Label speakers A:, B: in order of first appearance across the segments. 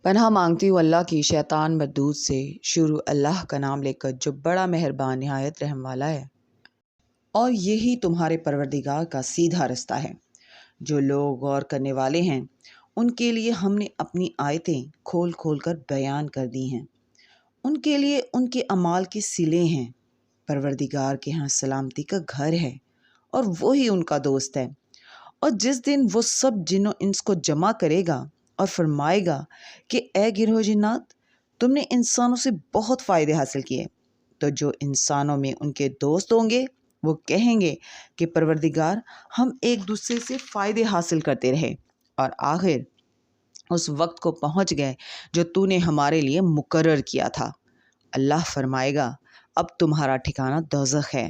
A: پناہ مانگتی ہوں اللہ کی شیطان مردود سے۔ شروع اللہ کا نام لے کر جو بڑا مہربان نہایت رحم والا ہے۔ اور یہی تمہارے پروردگار کا سیدھا رستہ ہے۔ جو لوگ غور کرنے والے ہیں ان کے لیے ہم نے اپنی آیتیں کھول کھول کر بیان کر دی ہیں۔ ان کے لیے ان کے اعمال کے صلے ہیں۔ پروردگار کے ہاں سلامتی کا گھر ہے اور وہی ان کا دوست ہے۔ اور جس دن وہ سب جن و انس کو جمع کرے گا اور فرمائے گا کہ اے گروہ جنات، تم نے انسانوں سے بہت فائدے حاصل کیے، تو جو انسانوں میں ان کے دوست ہوں گے وہ کہیں گے کہ پروردگار ہم ایک دوسرے سے فائدے حاصل کرتے رہے اور آخر اس وقت کو پہنچ گئے جو تو نے ہمارے لیے مقرر کیا تھا۔ اللہ فرمائے گا اب تمہارا ٹھکانہ دوزخ ہے،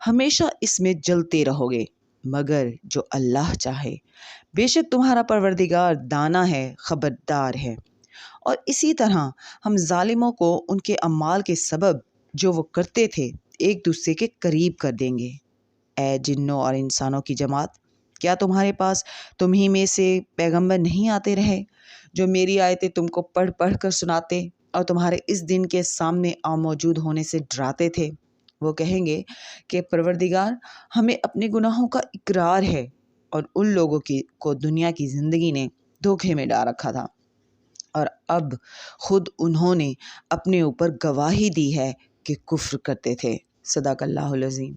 A: ہمیشہ اس میں جلتے رہو گے مگر جو اللہ چاہے۔ بے شک تمہارا پروردگار دانا ہے، خبردار ہے۔ اور اسی طرح ہم ظالموں کو ان کے اعمال کے سبب جو وہ کرتے تھے ایک دوسرے کے قریب کر دیں گے۔ اے جنوں اور انسانوں کی جماعت، کیا تمہارے پاس تمہیں میں سے پیغمبر نہیں آتے رہے جو میری آیتیں تم کو پڑھ پڑھ کر سناتے اور تمہارے اس دن کے سامنے موجود ہونے سے ڈراتے تھے؟ وہ کہیں گے کہ پروردگار ہمیں اپنے گناہوں کا اقرار ہے اور ان لوگوں کو دنیا کی زندگی نے دھوکے میں ڈال رکھا تھا اور اب خود انہوں نے اپنے اوپر گواہی دی ہے کہ کفر کرتے تھے۔ صدق اللہ العظیم۔